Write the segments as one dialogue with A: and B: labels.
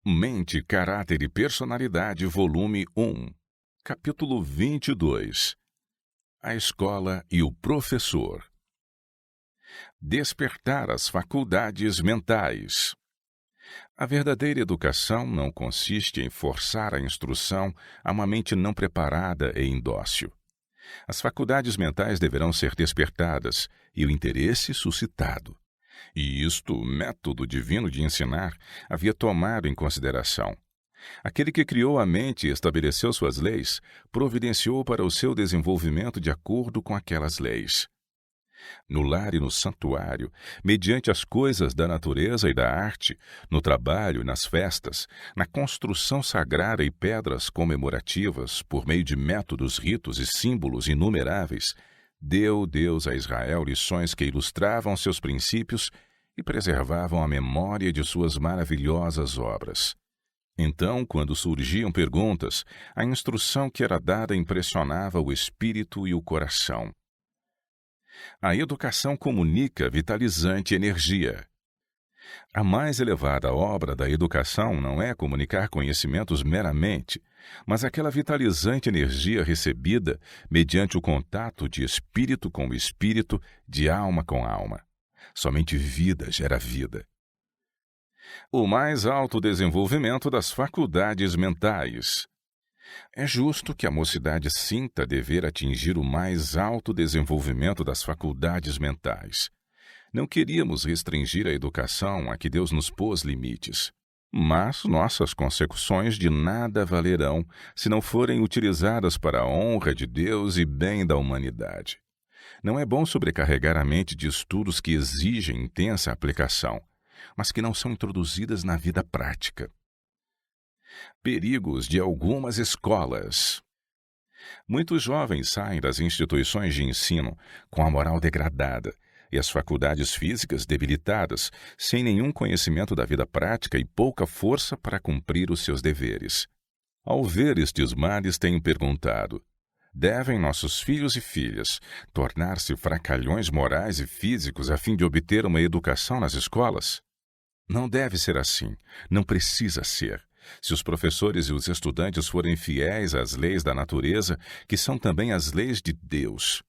A: Mente, Caráter e Personalidade, volume 1, capítulo 22. A escola e o professor. Despertar as faculdades mentais. A verdadeira educação não consiste em forçar a instrução a uma mente não preparada e indócil. As faculdades mentais deverão ser despertadas e o interesse suscitado. E isto o método divino de ensinar havia tomado em consideração. Aquele que criou a mente e estabeleceu suas leis, providenciou para o seu desenvolvimento de acordo com aquelas leis. No lar e no santuário, mediante as coisas da natureza e da arte, no trabalho e nas festas, na construção sagrada e pedras comemorativas, por meio de métodos, ritos e símbolos inumeráveis, deu Deus a Israel lições que ilustravam seus princípios e preservavam a memória de suas maravilhosas obras. Então, quando surgiam perguntas, a instrução que era dada impressionava o espírito e o coração. A educação comunica vitalizante energia. A mais elevada obra da educação não é comunicar conhecimentos meramente, mas aquela vitalizante energia recebida mediante o contato de espírito com espírito, de alma com alma. Somente vida gera vida. O mais alto desenvolvimento das faculdades mentais. É justo que a mocidade sinta dever atingir o mais alto desenvolvimento das faculdades mentais. Não queríamos restringir a educação a que Deus nos pôs limites. Mas nossas consecuções de nada valerão se não forem utilizadas para a honra de Deus e bem da humanidade. Não é bom sobrecarregar a mente de estudos que exigem intensa aplicação, mas que não são introduzidas na vida prática. Perigos de algumas escolas. Muitos jovens saem das instituições de ensino com a moral degradada e as faculdades físicas debilitadas, sem nenhum conhecimento da vida prática e pouca força para cumprir os seus deveres. Ao ver estes males, tenho perguntado: devem nossos filhos e filhas tornar-se fracalhões morais e físicos a fim de obter uma educação nas escolas? Não deve ser assim, não precisa ser. Se os professores e os estudantes forem fiéis às leis da natureza, que são também as leis de Deus,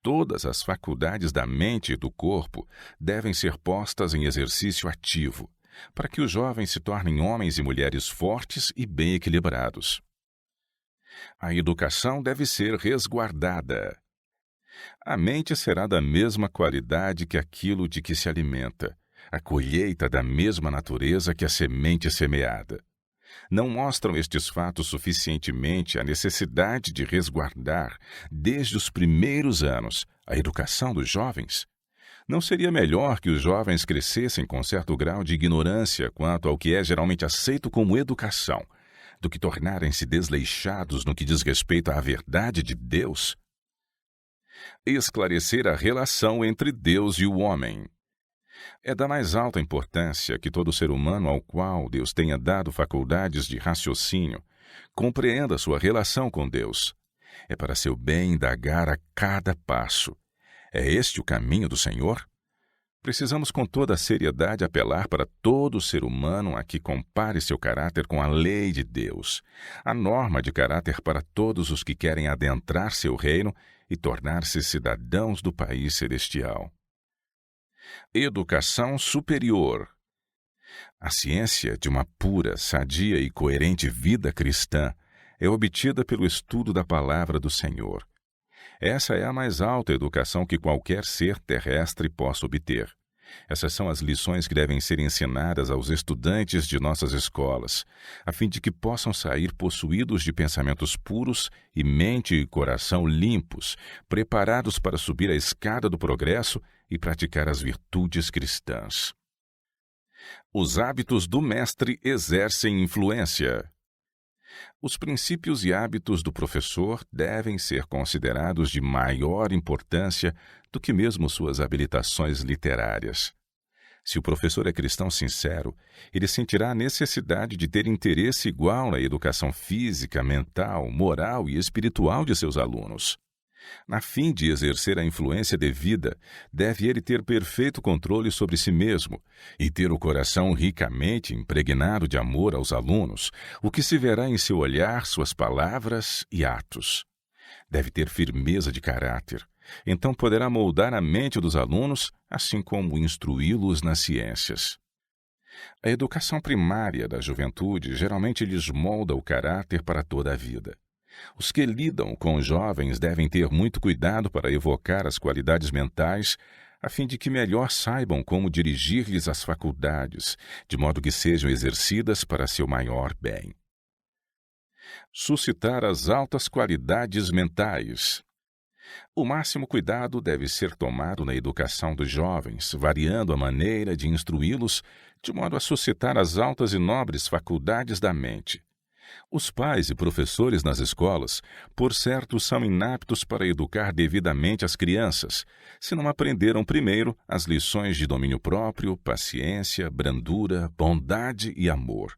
A: todas as faculdades da mente e do corpo devem ser postas em exercício ativo, para que os jovens se tornem homens e mulheres fortes e bem equilibrados. A educação deve ser resguardada. A mente será da mesma qualidade que aquilo de que se alimenta, a colheita da mesma natureza que a semente semeada. Não mostram estes fatos suficientemente a necessidade de resguardar, desde os primeiros anos, a educação dos jovens? Não seria melhor que os jovens crescessem com certo grau de ignorância quanto ao que é geralmente aceito como educação, do que tornarem-se desleixados no que diz respeito à verdade de Deus? Esclarecer a relação entre Deus e o homem. É da mais alta importância que todo ser humano ao qual Deus tenha dado faculdades de raciocínio compreenda sua relação com Deus. É para seu bem indagar a cada passo. É este o caminho do Senhor? Precisamos com toda a seriedade apelar para todo ser humano a que compare seu caráter com a lei de Deus, a norma de caráter para todos os que querem adentrar seu reino e tornar-se cidadãos do país celestial. Educação superior. A ciência de uma pura, sadia e coerente vida cristã é obtida pelo estudo da palavra do Senhor. Essa é a mais alta educação que qualquer ser terrestre possa obter. Essas são as lições que devem ser ensinadas aos estudantes de nossas escolas, a fim de que possam sair possuídos de pensamentos puros e mente e coração limpos, preparados para subir a escada do progresso e praticar as virtudes cristãs. Os hábitos do mestre exercem influência. Os princípios e hábitos do professor devem ser considerados de maior importância do que mesmo suas habilitações literárias. Se o professor é cristão sincero, ele sentirá a necessidade de ter interesse igual na educação física, mental, moral e espiritual de seus alunos. A fim de exercer a influência devida, deve ele ter perfeito controle sobre si mesmo e ter o coração ricamente impregnado de amor aos alunos, o que se verá em seu olhar, suas palavras e atos. Deve ter firmeza de caráter. Então poderá moldar a mente dos alunos, assim como instruí-los nas ciências. A educação primária da juventude geralmente lhes molda o caráter para toda a vida. Os que lidam com os jovens devem ter muito cuidado para evocar as qualidades mentais, a fim de que melhor saibam como dirigir-lhes as faculdades, de modo que sejam exercidas para seu maior bem. Suscitar as altas qualidades mentais. O máximo cuidado deve ser tomado na educação dos jovens, variando a maneira de instruí-los, de modo a suscitar as altas e nobres faculdades da mente. Os pais e professores nas escolas, por certo, são inaptos para educar devidamente as crianças, se não aprenderam primeiro as lições de domínio próprio, paciência, brandura, bondade e amor.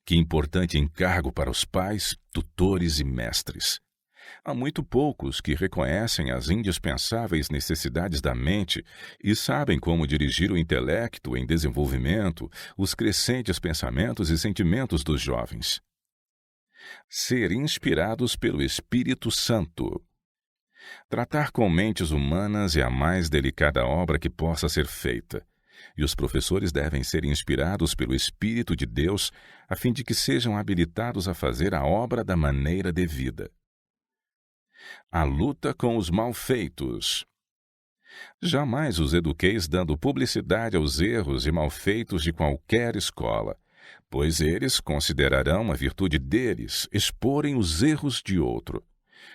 A: Que importante encargo para os pais, tutores e mestres! Há muito poucos que reconhecem as indispensáveis necessidades da mente e sabem como dirigir o intelecto em desenvolvimento, os crescentes pensamentos e sentimentos dos jovens. Ser inspirados pelo Espírito Santo. Tratar com mentes humanas é a mais delicada obra que possa ser feita, e os professores devem ser inspirados pelo Espírito de Deus a fim de que sejam habilitados a fazer a obra da maneira devida. A luta com os malfeitos. Jamais os eduqueis dando publicidade aos erros e malfeitos de qualquer escola, pois eles considerarão a virtude deles exporem os erros de outro.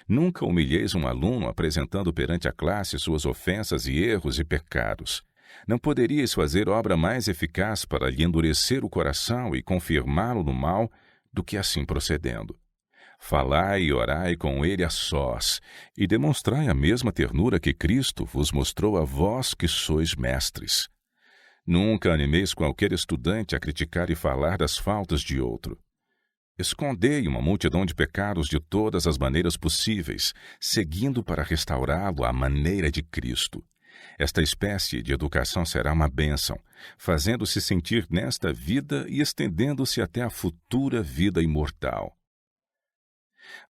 A: Nunca humilheis um aluno apresentando perante a classe suas ofensas e erros e pecados. Não poderíeis fazer obra mais eficaz para lhe endurecer o coração e confirmá-lo no mal do que assim procedendo. Falai e orai com ele a sós, e demonstrai a mesma ternura que Cristo vos mostrou a vós que sois mestres. Nunca animeis qualquer estudante a criticar e falar das faltas de outro. Escondei uma multidão de pecados de todas as maneiras possíveis, seguindo para restaurá-lo à maneira de Cristo. Esta espécie de educação será uma bênção, fazendo-se sentir nesta vida e estendendo-se até a futura vida imortal.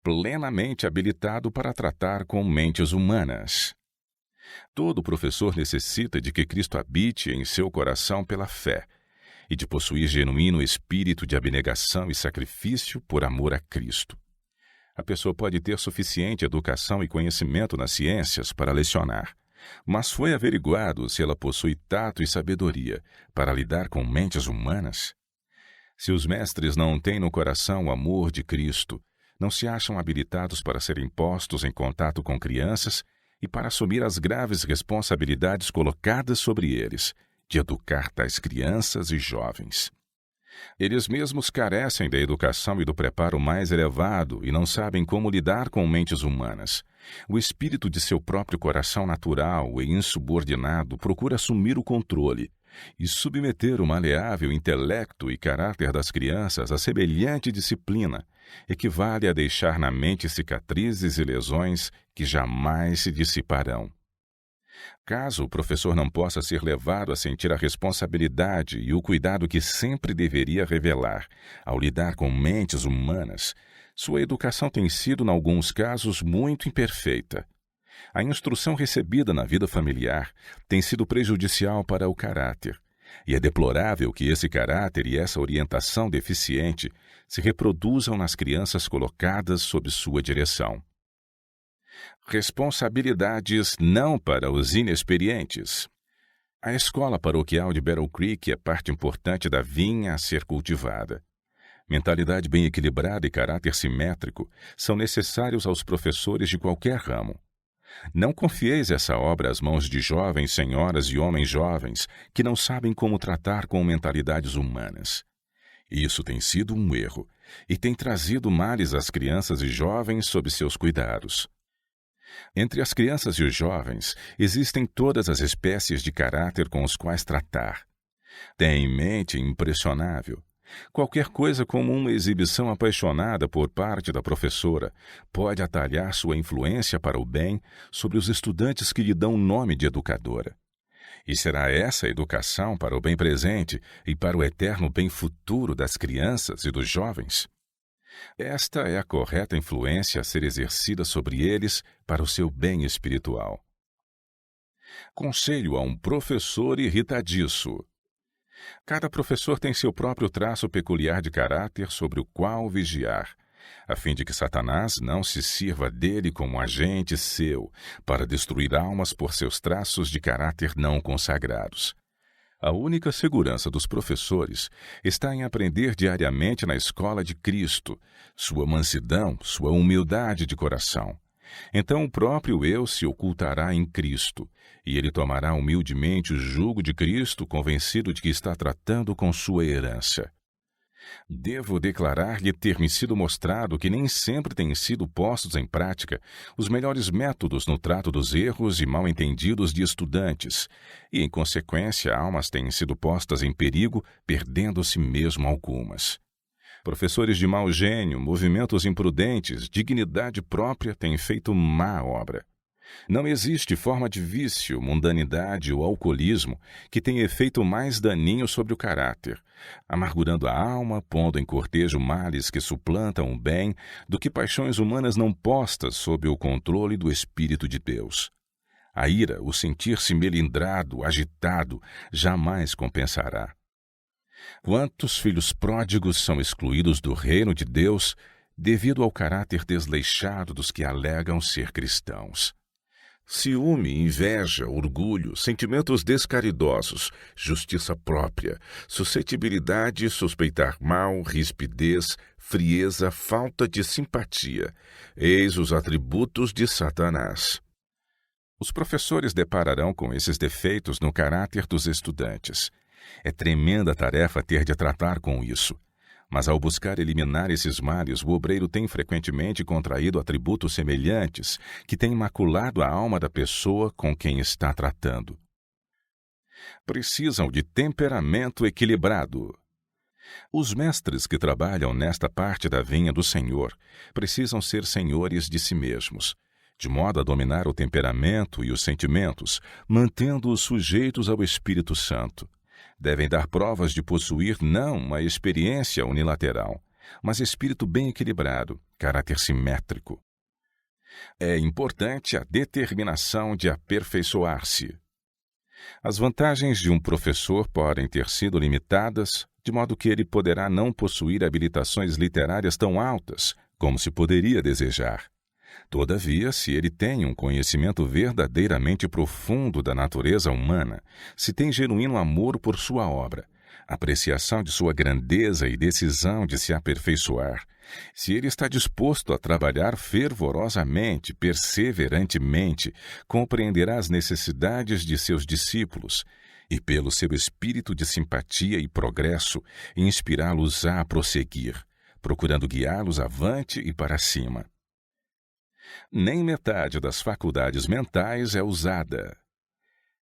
A: Plenamente habilitado para tratar com mentes humanas. Todo professor necessita de que Cristo habite em seu coração pela fé e de possuir genuíno espírito de abnegação e sacrifício por amor a Cristo. A pessoa pode ter suficiente educação e conhecimento nas ciências para lecionar, mas foi averiguado se ela possui tato e sabedoria para lidar com mentes humanas? Se os mestres não têm no coração o amor de Cristo, não se acham habilitados para serem postos em contato com crianças e para assumir as graves responsabilidades colocadas sobre eles, de educar tais crianças e jovens. Eles mesmos carecem da educação e do preparo mais elevado e não sabem como lidar com mentes humanas. O espírito de seu próprio coração natural e insubordinado procura assumir o controle e submeter o maleável intelecto e caráter das crianças a semelhante disciplina equivale a deixar na mente cicatrizes e lesões que jamais se dissiparão. Caso o professor não possa ser levado a sentir a responsabilidade e o cuidado que sempre deveria revelar ao lidar com mentes humanas, sua educação tem sido, em alguns casos, muito imperfeita. A instrução recebida na vida familiar tem sido prejudicial para o caráter, e é deplorável que esse caráter e essa orientação deficiente se reproduzam nas crianças colocadas sob sua direção. Responsabilidades não para os inexperientes. A escola paroquial de Battle Creek é parte importante da vinha a ser cultivada. Mentalidade bem equilibrada e caráter simétrico são necessários aos professores de qualquer ramo. Não confieis essa obra às mãos de jovens senhoras e homens jovens que não sabem como tratar com mentalidades humanas. Isso tem sido um erro e tem trazido males às crianças e jovens sob seus cuidados. Entre as crianças e os jovens existem todas as espécies de caráter com os quais tratar. Tenha em mente impressionável. Qualquer coisa como uma exibição apaixonada por parte da professora pode atalhar sua influência para o bem sobre os estudantes que lhe dão o nome de educadora. E será essa educação para o bem presente e para o eterno bem futuro das crianças e dos jovens? Esta é a correta influência a ser exercida sobre eles para o seu bem espiritual. Conselho a um professor irritadiço. Cada professor tem seu próprio traço peculiar de caráter sobre o qual vigiar, a fim de que Satanás não se sirva dele como agente seu para destruir almas por seus traços de caráter não consagrados. A única segurança dos professores está em aprender diariamente na escola de Cristo, sua mansidão, sua humildade de coração. Então o próprio eu se ocultará em Cristo, e ele tomará humildemente o jugo de Cristo, convencido de que está tratando com sua herança. Devo declarar-lhe ter-me sido mostrado que nem sempre têm sido postos em prática os melhores métodos no trato dos erros e mal-entendidos de estudantes, e, em consequência, almas têm sido postas em perigo, perdendo-se mesmo algumas. Professores de mau gênio, movimentos imprudentes, dignidade própria têm feito má obra. Não existe forma de vício, mundanidade ou alcoolismo que tenha efeito mais daninho sobre o caráter, amargurando a alma, pondo em cortejo males que suplantam o bem, do que paixões humanas não postas sob o controle do Espírito de Deus. A ira, o sentir-se melindrado, agitado, jamais compensará. Quantos filhos pródigos são excluídos do reino de Deus devido ao caráter desleixado dos que alegam ser cristãos? Ciúme, inveja, orgulho, sentimentos descaridosos, justiça própria, suscetibilidade, suspeitar mal, rispidez, frieza, falta de simpatia. Eis os atributos de Satanás. Os professores depararão com esses defeitos no caráter dos estudantes. É tremenda tarefa ter de tratar com isso. Mas ao buscar eliminar esses males, o obreiro tem frequentemente contraído atributos semelhantes que têm maculado a alma da pessoa com quem está tratando. Precisam de temperamento equilibrado. Os mestres que trabalham nesta parte da vinha do Senhor precisam ser senhores de si mesmos, de modo a dominar o temperamento e os sentimentos, mantendo-os sujeitos ao Espírito Santo. Devem dar provas de possuir não uma experiência unilateral, mas espírito bem equilibrado, caráter simétrico. É importante a determinação de aperfeiçoar-se. As vantagens de um professor podem ter sido limitadas, de modo que ele poderá não possuir habilitações literárias tão altas como se poderia desejar. Todavia, se ele tem um conhecimento verdadeiramente profundo da natureza humana, se tem genuíno amor por sua obra, apreciação de sua grandeza e decisão de se aperfeiçoar, se ele está disposto a trabalhar fervorosamente, perseverantemente, compreenderá as necessidades de seus discípulos e, pelo seu espírito de simpatia e progresso, inspirá-los a prosseguir, procurando guiá-los avante e para cima. Nem metade das faculdades mentais é usada.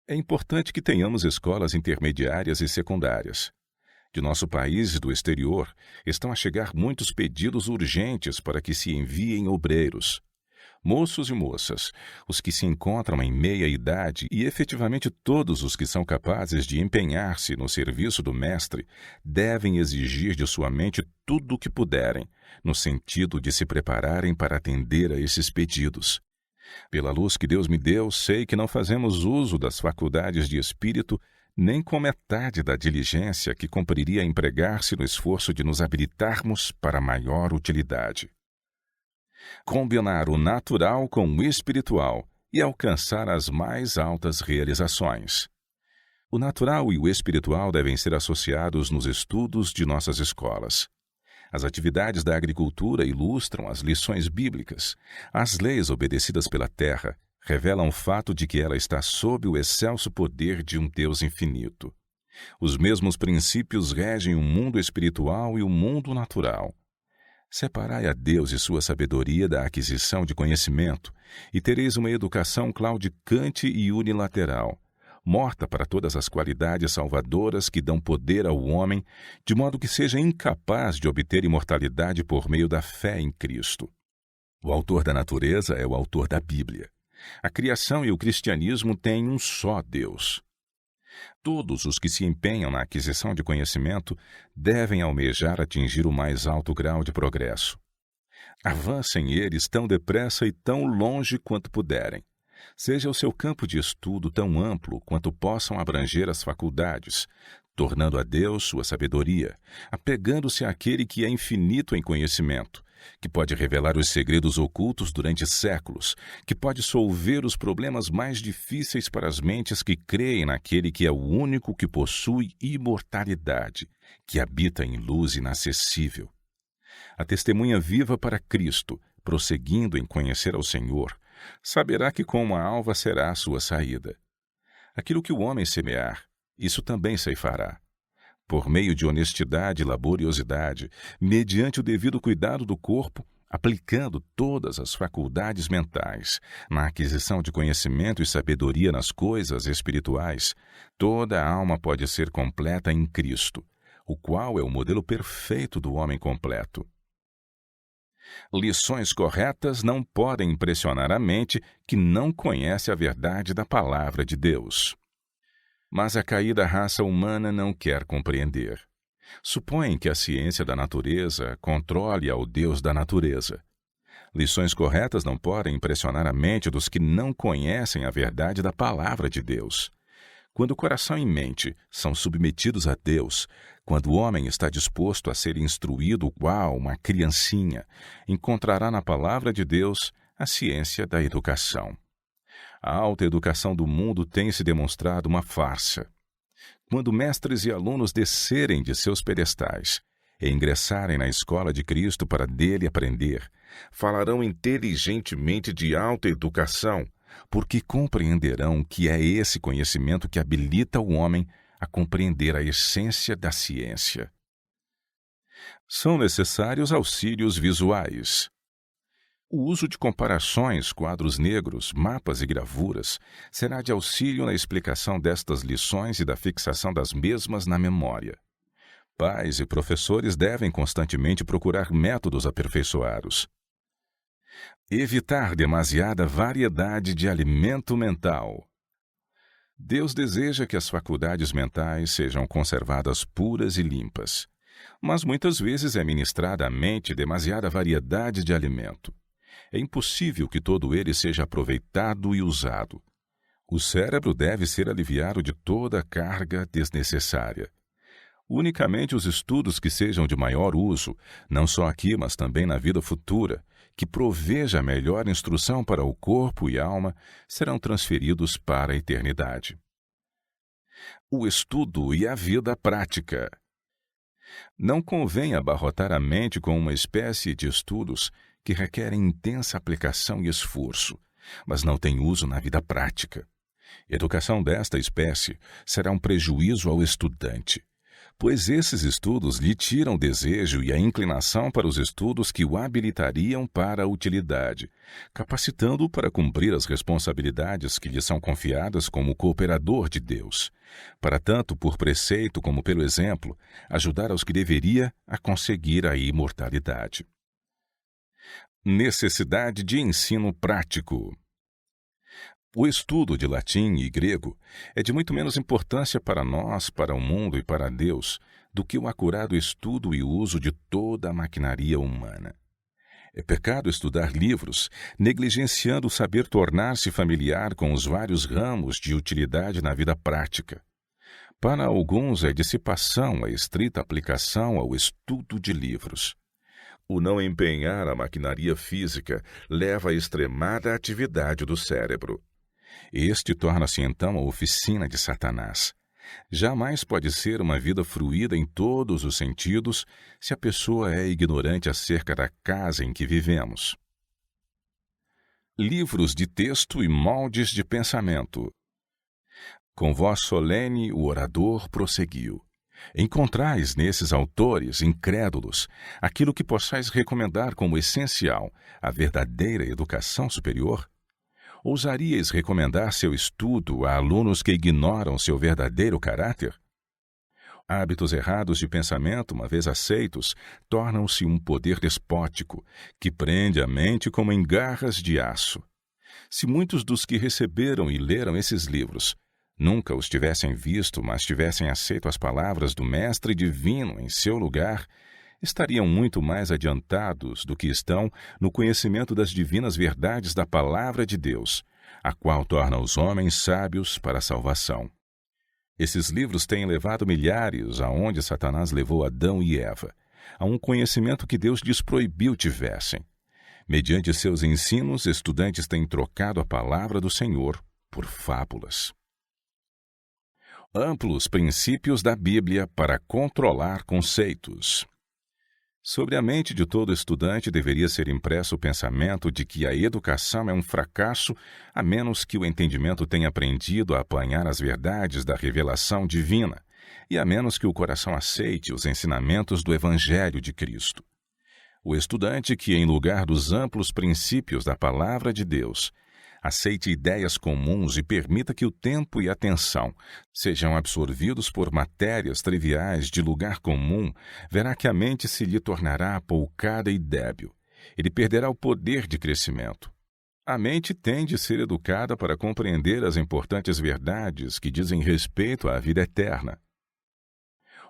A: É importante que tenhamos escolas intermediárias e secundárias. De nosso país e do exterior, estão a chegar muitos pedidos urgentes para que se enviem obreiros. Moços e moças, os que se encontram em meia-idade e efetivamente todos os que são capazes de empenhar-se no serviço do Mestre, devem exigir de sua mente tudo o que puderem, no sentido de se prepararem para atender a esses pedidos. Pela luz que Deus me deu, sei que não fazemos uso das faculdades de espírito nem com metade da diligência que cumpriria empregar-se no esforço de nos habilitarmos para maior utilidade. Combinar o natural com o espiritual e alcançar as mais altas realizações. O natural e o espiritual devem ser associados nos estudos de nossas escolas. As atividades da agricultura ilustram as lições bíblicas. As leis obedecidas pela terra revelam o fato de que ela está sob o excelso poder de um Deus infinito. Os mesmos princípios regem o mundo espiritual e o mundo natural. Separai a Deus e sua sabedoria da aquisição de conhecimento, e tereis uma educação claudicante e unilateral, morta para todas as qualidades salvadoras que dão poder ao homem, de modo que seja incapaz de obter imortalidade por meio da fé em Cristo. O autor da natureza é o autor da Bíblia. A criação e o cristianismo têm um só Deus. Todos os que se empenham na aquisição de conhecimento devem almejar atingir o mais alto grau de progresso. Avancem eles tão depressa e tão longe quanto puderem. Seja o seu campo de estudo tão amplo quanto possam abranger as faculdades, tornando a Deus sua sabedoria, apegando-se àquele que é infinito em conhecimento, que pode revelar os segredos ocultos durante séculos, que pode solver os problemas mais difíceis para as mentes que creem naquele que é o único que possui imortalidade, que habita em luz inacessível. A testemunha viva para Cristo, prosseguindo em conhecer ao Senhor, saberá que com a alva será a sua saída. Aquilo que o homem semear, isso também ceifará. Por meio de honestidade e laboriosidade, mediante o devido cuidado do corpo, aplicando todas as faculdades mentais na aquisição de conhecimento e sabedoria nas coisas espirituais, toda a alma pode ser completa em Cristo, o qual é o modelo perfeito do homem completo. Lições corretas não podem impressionar a mente que não conhece a verdade da palavra de Deus. Mas a caída raça humana não quer compreender. Supõem que a ciência da natureza controle ao Deus da natureza. Lições corretas não podem impressionar a mente dos que não conhecem a verdade da palavra de Deus. Quando o coração e mente são submetidos a Deus, quando o homem está disposto a ser instruído igual uma criancinha, encontrará na palavra de Deus a ciência da educação. A alta educação do mundo tem se demonstrado uma farsa. Quando mestres e alunos descerem de seus pedestais e ingressarem na escola de Cristo para dele aprender, falarão inteligentemente de alta educação, porque compreenderão que é esse conhecimento que habilita o homem a compreender a essência da ciência. São necessários auxílios visuais. O uso de comparações, quadros negros, mapas e gravuras será de auxílio na explicação destas lições e da fixação das mesmas na memória. Pais e professores devem constantemente procurar métodos aperfeiçoados. Evitar demasiada variedade de alimento mental. Deus deseja que as faculdades mentais sejam conservadas puras e limpas, mas muitas vezes é ministrada à mente demasiada variedade de alimento. É impossível que todo ele seja aproveitado e usado. O cérebro deve ser aliviado de toda a carga desnecessária. Unicamente os estudos que sejam de maior uso, não só aqui, mas também na vida futura, que proveja a melhor instrução para o corpo e alma, serão transferidos para a eternidade. O estudo e a vida prática. Não convém abarrotar a mente com uma espécie de estudos que requerem intensa aplicação e esforço, mas não têm uso na vida prática. Educação desta espécie será um prejuízo ao estudante, pois esses estudos lhe tiram o desejo e a inclinação para os estudos que o habilitariam para a utilidade, capacitando-o para cumprir as responsabilidades que lhe são confiadas como cooperador de Deus, para tanto por preceito como pelo exemplo, ajudar aos que deveria a conseguir a imortalidade. Necessidade de ensino prático. O estudo de latim e grego é de muito menos importância para nós, para o mundo e para Deus, do que o acurado estudo e uso de toda a maquinaria humana. É pecado estudar livros, negligenciando o saber tornar-se familiar com os vários ramos de utilidade na vida prática. Para alguns é dissipação a estrita aplicação ao estudo de livros. O não empenhar a maquinaria física leva à extremada atividade do cérebro. Este torna-se então a oficina de Satanás. Jamais pode ser uma vida fruída em todos os sentidos se a pessoa é ignorante acerca da casa em que vivemos. Livros de texto e moldes de pensamento. Com voz solene, o orador prosseguiu. Encontrais nesses autores incrédulos aquilo que possais recomendar como essencial à verdadeira educação superior? Ousarias recomendar seu estudo a alunos que ignoram seu verdadeiro caráter? Hábitos errados de pensamento, uma vez aceitos, tornam-se um poder despótico que prende a mente como em garras de aço. Se muitos dos que receberam e leram esses livros nunca os tivessem visto, mas tivessem aceito as palavras do Mestre Divino em seu lugar, estariam muito mais adiantados do que estão no conhecimento das divinas verdades da Palavra de Deus, a qual torna os homens sábios para a salvação. Esses livros têm levado milhares aonde Satanás levou Adão e Eva, a um conhecimento que Deus lhes proibiu tivessem. Mediante seus ensinos, estudantes têm trocado a palavra do Senhor por fábulas. Amplos princípios da Bíblia para controlar conceitos. Sobre a mente de todo estudante deveria ser impresso o pensamento de que a educação é um fracasso a menos que o entendimento tenha aprendido a apanhar as verdades da revelação divina e a menos que o coração aceite os ensinamentos do Evangelho de Cristo. O estudante que, em lugar dos amplos princípios da Palavra de Deus, aceite ideias comuns e permita que o tempo e a atenção sejam absorvidos por matérias triviais de lugar comum, verá que a mente se lhe tornará apoucada e débil. Ele perderá o poder de crescimento. A mente tem de ser educada para compreender as importantes verdades que dizem respeito à vida eterna.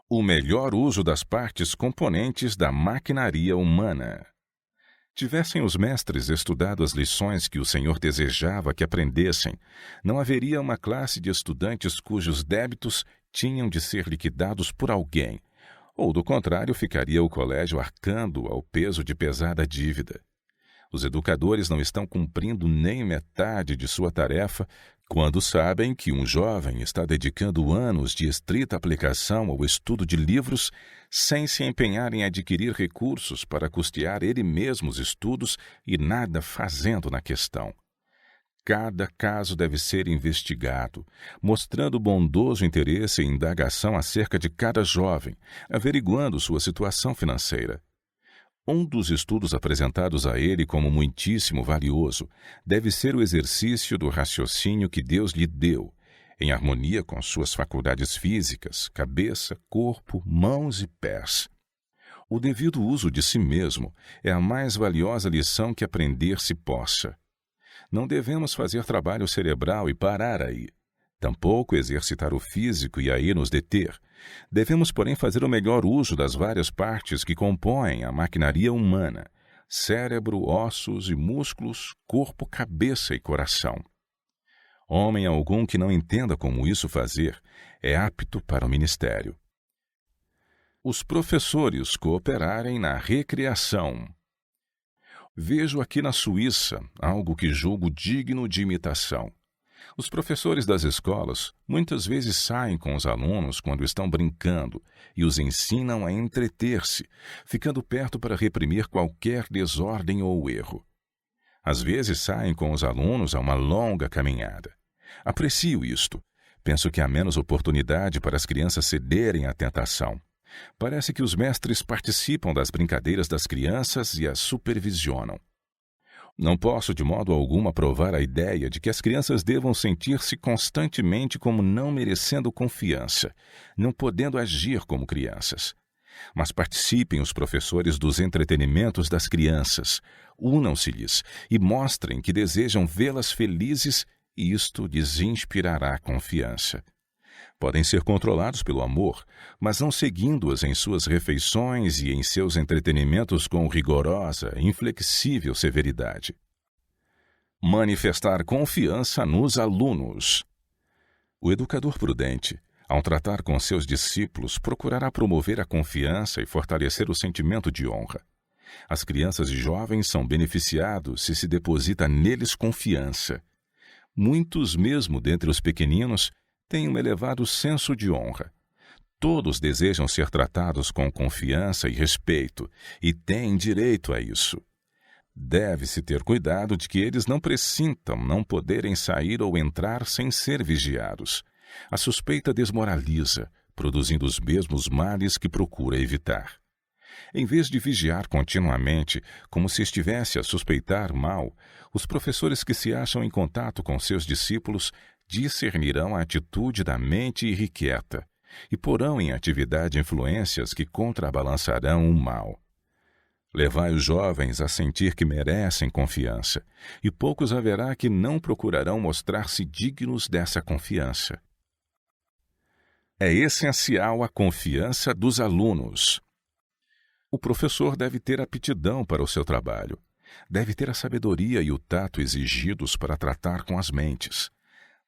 A: O melhor uso das partes componentes da maquinaria humana. Tivessem os mestres estudado as lições que o Senhor desejava que aprendessem, não haveria uma classe de estudantes cujos débitos tinham de ser liquidados por alguém, ou do contrário ficaria o colégio arcando ao peso de pesada dívida. Os educadores não estão cumprindo nem metade de sua tarefa quando sabem que um jovem está dedicando anos de estrita aplicação ao estudo de livros sem se empenhar em adquirir recursos para custear ele mesmo os estudos e nada fazendo na questão. Cada caso deve ser investigado, mostrando bondoso interesse e indagação acerca de cada jovem, averiguando sua situação financeira. Um dos estudos apresentados a ele como muitíssimo valioso deve ser o exercício do raciocínio que Deus lhe deu, em harmonia com suas faculdades físicas, cabeça, corpo, mãos e pés. O devido uso de si mesmo é a mais valiosa lição que aprender se possa. Não devemos fazer trabalho cerebral e parar aí. Tampouco exercitar o físico e aí nos deter. Devemos, porém, fazer o melhor uso das várias partes que compõem a maquinaria humana: cérebro, ossos e músculos, corpo, cabeça e coração. Homem algum que não entenda como isso fazer é apto para o ministério. Os professores cooperarem na recreação. Vejo aqui na Suíça algo que julgo digno de imitação. Os professores das escolas muitas vezes saem com os alunos quando estão brincando e os ensinam a entreter-se, ficando perto para reprimir qualquer desordem ou erro. Às vezes saem com os alunos a uma longa caminhada. Aprecio isto. Penso que há menos oportunidade para as crianças cederem à tentação. Parece que os mestres participam das brincadeiras das crianças e as supervisionam. Não posso de modo algum aprovar a ideia de que as crianças devam sentir-se constantemente como não merecendo confiança, não podendo agir como crianças. Mas participem os professores dos entretenimentos das crianças, unam-se-lhes e mostrem que desejam vê-las felizes e isto lhes inspirará confiança. Podem ser controlados pelo amor, mas não seguindo-as em suas refeições e em seus entretenimentos com rigorosa, inflexível severidade. Manifestar confiança nos alunos. O educador prudente, ao tratar com seus discípulos, procurará promover a confiança e fortalecer o sentimento de honra. As crianças e jovens são beneficiados se deposita neles confiança. Muitos mesmo dentre os pequeninos têm um elevado senso de honra. Todos desejam ser tratados com confiança e respeito, e têm direito a isso. Deve-se ter cuidado de que eles não pressintam não poderem sair ou entrar sem ser vigiados. A suspeita desmoraliza, produzindo os mesmos males que procura evitar. Em vez de vigiar continuamente, como se estivesse a suspeitar mal, os professores que se acham em contato com seus discípulos discernirão a atitude da mente irrequieta e porão em atividade influências que contrabalançarão o mal. Levai os jovens a sentir que merecem confiança, e poucos haverá que não procurarão mostrar-se dignos dessa confiança. É essencial a confiança dos alunos. O professor deve ter aptidão para o seu trabalho. Deve ter a sabedoria e o tato exigidos para tratar com as mentes.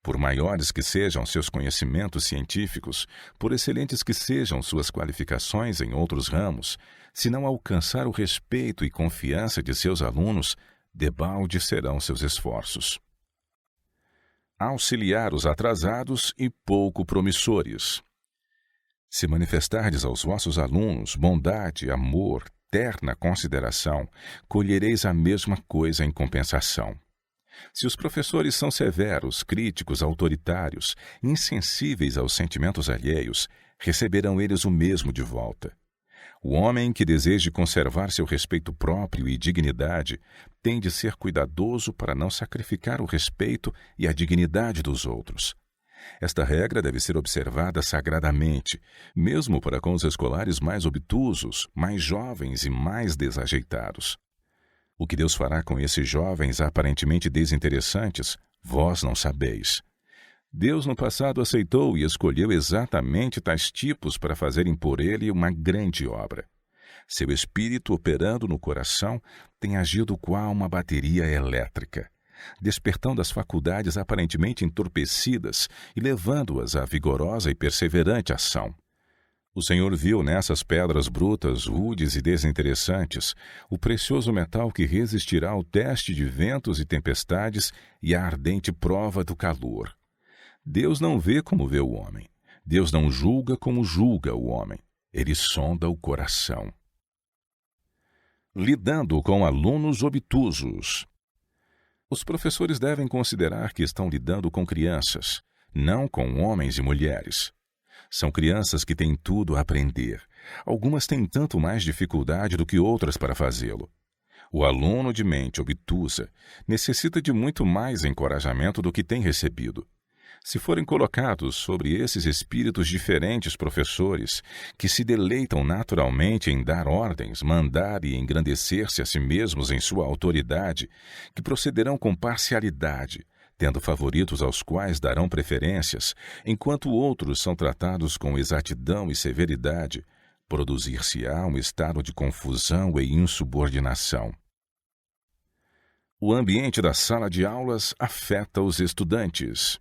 A: Por maiores que sejam seus conhecimentos científicos, por excelentes que sejam suas qualificações em outros ramos, se não alcançar o respeito e confiança de seus alunos, debalde serão seus esforços. Auxiliar os atrasados e pouco promissores. Se manifestardes aos vossos alunos bondade, amor, terna consideração, colhereis a mesma coisa em compensação. Se os professores são severos, críticos, autoritários, insensíveis aos sentimentos alheios, receberão eles o mesmo de volta. O homem que deseje conservar seu respeito próprio e dignidade tem de ser cuidadoso para não sacrificar o respeito e a dignidade dos outros. Esta regra deve ser observada sagradamente, mesmo para com os escolares mais obtusos, mais jovens e mais desajeitados. O que Deus fará com esses jovens aparentemente desinteressantes, vós não sabeis. Deus no passado aceitou e escolheu exatamente tais tipos para fazerem por ele uma grande obra. Seu espírito, operando no coração, tem agido qual uma bateria elétrica, despertando as faculdades aparentemente entorpecidas e levando-as à vigorosa e perseverante ação. O Senhor viu nessas pedras brutas, rudes e desinteressantes, o precioso metal que resistirá ao teste de ventos e tempestades e à ardente prova do calor. Deus não vê como vê o homem. Deus não julga como julga o homem. Ele sonda o coração. Lidando com alunos obtusos. Os professores devem considerar que estão lidando com crianças, não com homens e mulheres. São crianças que têm tudo a aprender. Algumas têm tanto mais dificuldade do que outras para fazê-lo. O aluno de mente obtusa necessita de muito mais encorajamento do que tem recebido. Se forem colocados sobre esses espíritos diferentes professores, que se deleitam naturalmente em dar ordens, mandar e engrandecer-se a si mesmos em sua autoridade, que procederão com parcialidade, tendo favoritos aos quais darão preferências, enquanto outros são tratados com exatidão e severidade, produzir-se-á um estado de confusão e insubordinação. O ambiente da sala de aulas afeta os estudantes.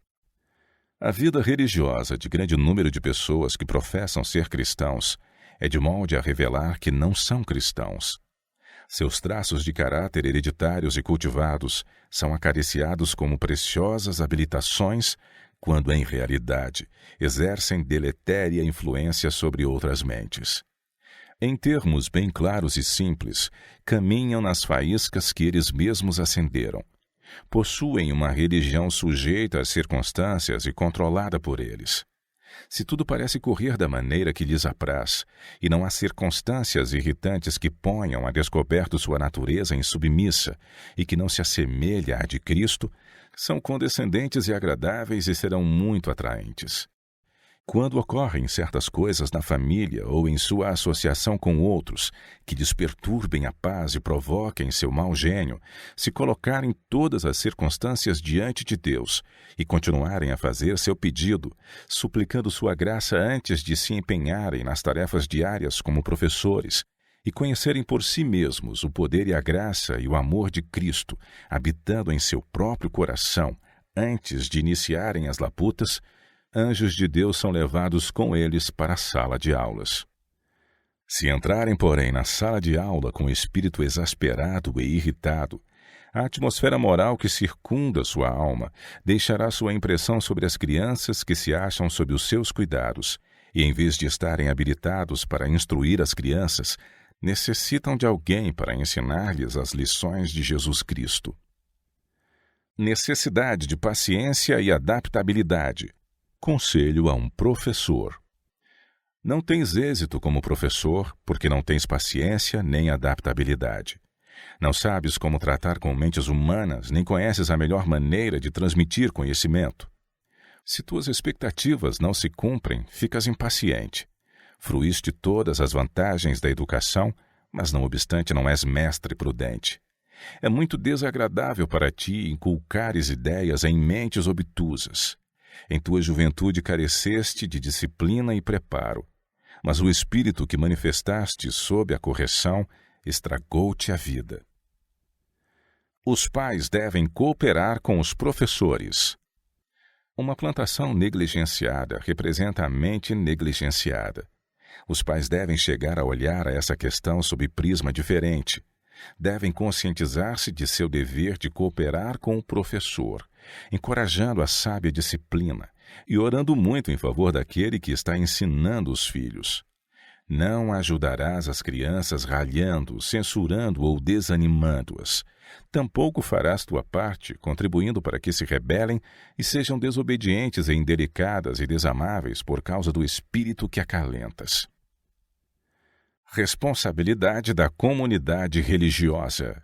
A: A vida religiosa de grande número de pessoas que professam ser cristãos é de molde a revelar que não são cristãos. Seus traços de caráter hereditários e cultivados são acariciados como preciosas habilitações, quando, em realidade, exercem deletéria influência sobre outras mentes. Em termos bem claros e simples, caminham nas faíscas que eles mesmos acenderam. Possuem uma religião sujeita às circunstâncias e controlada por eles. Se tudo parece correr da maneira que lhes apraz, e não há circunstâncias irritantes que ponham a descoberto sua natureza insubmissa e que não se assemelha à de Cristo, são condescendentes e agradáveis e serão muito atraentes. Quando ocorrem certas coisas na família ou em sua associação com outros que lhes perturbem a paz e provoquem seu mau gênio, se colocarem todas as circunstâncias diante de Deus e continuarem a fazer seu pedido, suplicando sua graça antes de se empenharem nas tarefas diárias como professores, e conhecerem por si mesmos o poder e a graça e o amor de Cristo habitando em seu próprio coração antes de iniciarem as labutas, anjos de Deus são levados com eles para a sala de aulas. Se entrarem, porém, na sala de aula com o espírito exasperado e irritado, a atmosfera moral que circunda sua alma deixará sua impressão sobre as crianças que se acham sob os seus cuidados, e em vez de estarem habilitados para instruir as crianças, necessitam de alguém para ensinar-lhes as lições de Jesus Cristo. Necessidade de paciência e adaptabilidade. Conselho a um professor. Não tens êxito como professor porque não tens paciência nem adaptabilidade. Não sabes como tratar com mentes humanas, nem conheces a melhor maneira de transmitir conhecimento. Se tuas expectativas não se cumprem, ficas impaciente. Fruíste todas as vantagens da educação, mas não obstante não és mestre prudente. É muito desagradável para ti inculcares ideias em mentes obtusas. Em tua juventude careceste de disciplina e preparo, mas o espírito que manifestaste sob a correção estragou-te a vida. Os pais devem cooperar com os professores. Uma plantação negligenciada representa a mente negligenciada. Os pais devem chegar a olhar a essa questão sob prisma diferente. Devem conscientizar-se de seu dever de cooperar com o professor, encorajando a sábia disciplina e orando muito em favor daquele que está ensinando os filhos. Não ajudarás as crianças ralhando, censurando ou desanimando-as. Tampouco farás tua parte, contribuindo para que se rebelem e sejam desobedientes e indelicadas e desamáveis por causa do espírito que acalentas. Responsabilidade da comunidade religiosa.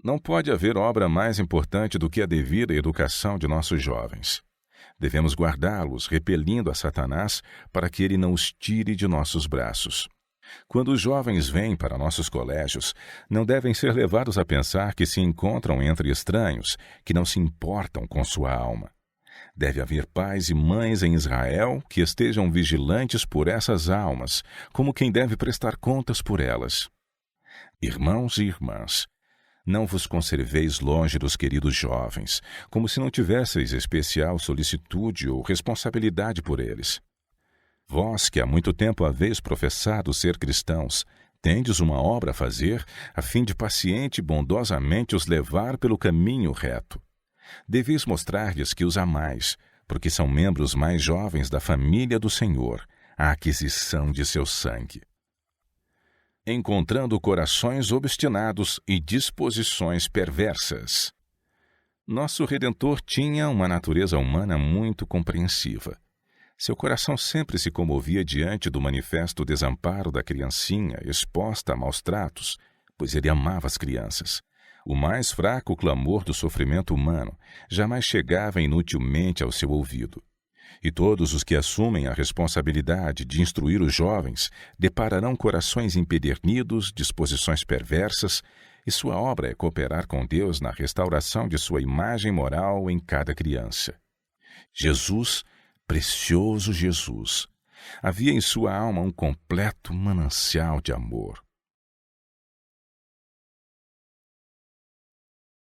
A: Não pode haver obra mais importante do que a devida educação de nossos jovens. Devemos guardá-los, repelindo a Satanás, para que ele não os tire de nossos braços. Quando os jovens vêm para nossos colégios, não devem ser levados a pensar que se encontram entre estranhos, que não se importam com sua alma. Deve haver pais e mães em Israel que estejam vigilantes por essas almas, como quem deve prestar contas por elas. Irmãos e irmãs, não vos conserveis longe dos queridos jovens, como se não tivesseis especial solicitude ou responsabilidade por eles. Vós, que há muito tempo haveis professado ser cristãos, tendes uma obra a fazer, a fim de paciente e bondosamente os levar pelo caminho reto. Deveis mostrar-lhes que os amais, porque são membros mais jovens da família do Senhor, a aquisição de seu sangue. Encontrando corações obstinados e disposições perversas. Nosso Redentor tinha uma natureza humana muito compreensiva. Seu coração sempre se comovia diante do manifesto desamparo da criancinha exposta a maus tratos, pois ele amava as crianças. O mais fraco clamor do sofrimento humano jamais chegava inutilmente ao seu ouvido. E todos os que assumem a responsabilidade de instruir os jovens depararão corações empedernidos, disposições perversas, e sua obra é cooperar com Deus na restauração de sua imagem moral em cada criança. Jesus, precioso Jesus, havia em sua alma um completo manancial de amor.